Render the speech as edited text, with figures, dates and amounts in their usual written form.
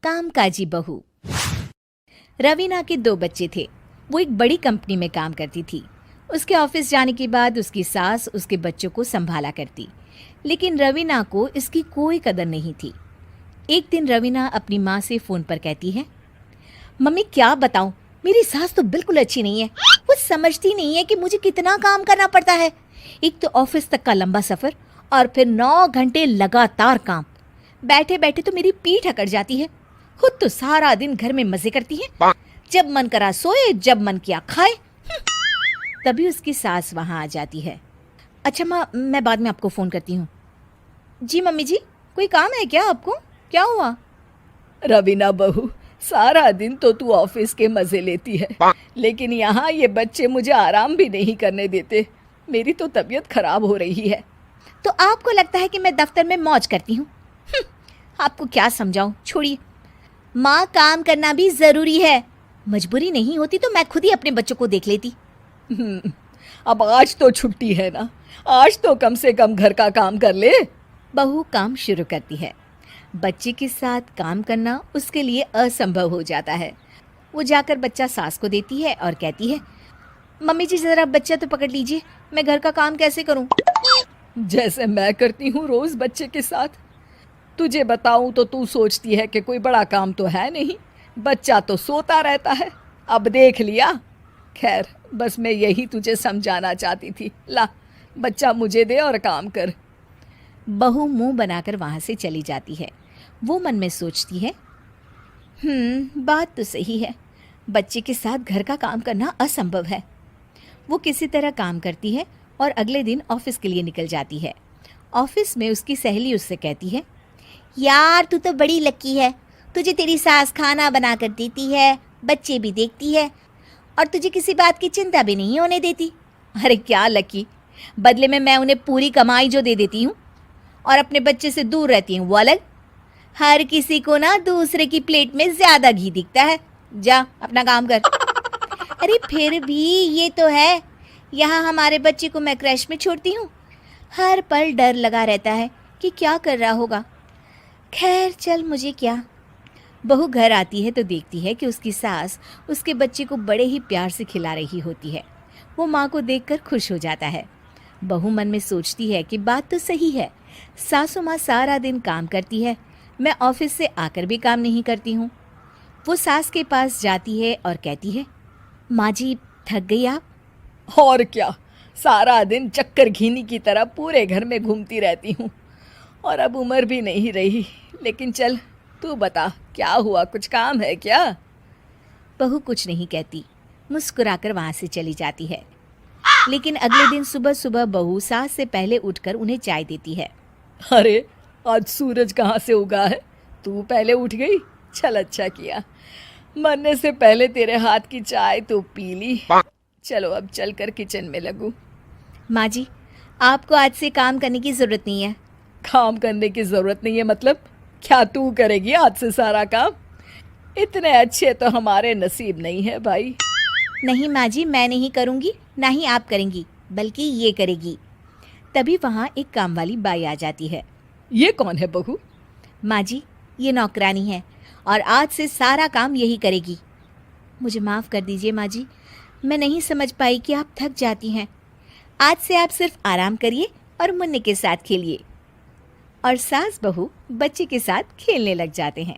कामकाजी बहू। रवीना के 2 बच्चे थे। वो एक बड़ी कंपनी में काम करती थी। उसके ऑफिस जाने के बाद उसकी सास उसके बच्चों को संभाला करती, लेकिन रवीना को इसकी कोई कदर नहीं थी। एक दिन रवीना अपनी माँ से फ़ोन पर कहती है, मम्मी क्या बताऊं, मेरी सास तो बिल्कुल अच्छी नहीं है। वो समझती नहीं है कि मुझे कितना काम करना पड़ता है। एक तो ऑफिस तक का लंबा सफ़र और फिर 9 घंटे लगातार काम। बैठे बैठे तो मेरी पीठ अकड़ जाती है। खुद तो सारा दिन घर में मजे करती है, जब मन करा सोए, जब मन किया खाए। तभी उसकी सास वहां आ जाती है। अच्छा माँ, मैं बाद में आपको फ़ोन करती हूँ। जी मम्मी जी, कोई काम है क्या आपको? क्या हुआ? रवीना बहू, सारा दिन तो तू ऑफिस के मजे लेती है, लेकिन यहाँ ये बच्चे मुझे आराम भी नहीं करने देते। मेरी तो तबीयत खराब हो रही है। तो आपको लगता है कि मैं दफ्तर में मौज करती हूँ? आपको क्या समझाऊं, छोड़िए। माँ, काम करना भी ज़रूरी है। मजबूरी नहीं होती तो मैं खुद ही अपने बच्चों को देख लेती। अब आज तो छुट्टी है ना, आज तो कम से कम घर का काम कर ले। बहू काम शुरू करती है। बच्चे के साथ काम करना उसके लिए असंभव हो जाता है। वो जाकर बच्चा सास को देती है और कहती है, मम्मी जी ज़रा बच्चा तो पकड़ लीजिए, मैं घर का काम कैसे करूं? जैसे मैं करती हूँ रोज बच्चे के साथ। तुझे बताऊं तो तू सोचती है कि कोई बड़ा काम तो है नहीं, बच्चा तो सोता रहता है। अब देख लिया। खैर, बस मैं यही तुझे समझाना चाहती थी। ला, बच्चा मुझे दे और काम कर। बहू मुंह बनाकर वहां से चली जाती है। वो मन में सोचती है, बात तो सही है, बच्चे के साथ घर का काम करना असंभव है। वो किसी तरह काम करती है और अगले दिन ऑफिस के लिए निकल जाती है। ऑफिस में उसकी सहेली उससे कहती है, यार तू तो बड़ी लकी है, तुझे तेरी सास खाना बना कर देती है, बच्चे भी देखती है और तुझे किसी बात की चिंता भी नहीं होने देती। अरे क्या लकी, बदले में मैं उन्हें पूरी कमाई जो दे देती हूँ और अपने बच्चे से दूर रहती हूँ वो अलग। हर किसी को ना दूसरे की प्लेट में ज़्यादा घी दिखता है। जा अपना काम कर। अरे फिर भी ये तो है, यहाँ हमारे बच्चे को मैं क्रैश में छोड़ती हूँ, हर पल डर लगा रहता है कि क्या कर रहा होगा। खैर चल, मुझे क्या। बहू घर आती है तो देखती है कि उसकी सास उसके बच्चे को बड़े ही प्यार से खिला रही होती है। वो माँ को देखकर खुश हो जाता है। बहू मन में सोचती है कि बात तो सही है, सासू माँ सारा दिन काम करती है, मैं ऑफिस से आकर भी काम नहीं करती हूँ। वो सास के पास जाती है और कहती है, माँ जी थक गई आप? और क्या, सारा दिन चक्कर घीनी की तरह पूरे घर में घूमती रहती हूँ और अब उम्र भी नहीं रही। लेकिन चल, तू बता क्या हुआ, कुछ काम है क्या? बहू कुछ नहीं कहती, मुस्कुराकर वहाँ से चली जाती है। लेकिन अगले दिन सुबह सुबह बहू सास से पहले उठकर उन्हें चाय देती है। अरे, आज सूरज कहाँ से उगा है? तू पहले उठ गई, चल अच्छा किया। मरने से पहले तेरे हाथ की चाय तो पी ली। चलो अब चलकर किचन में लगूं। माँ जी, आपको आज से काम करने की ज़रूरत नहीं है। काम करने की ज़रूरत नहीं है मतलब? क्या तू करेगी आज से सारा काम? इतने अच्छे तो हमारे नसीब नहीं है भाई। नहीं माँ जी, मैं नहीं करूँगी, ना ही आप करेंगी, बल्कि ये करेगी। तभी वहाँ एक काम वाली बाई आ जाती है। ये कौन है बहू? माँ जी, ये नौकरानी है और आज से सारा काम यही करेगी। मुझे माफ़ कर दीजिए माँ जी, मैं नहीं समझ पाई कि आप थक जाती हैं। आज से आप सिर्फ आराम करिए और मुन्ने के साथ खेलिए। और सास बहू बच्चे के साथ खेलने लग जाते हैं।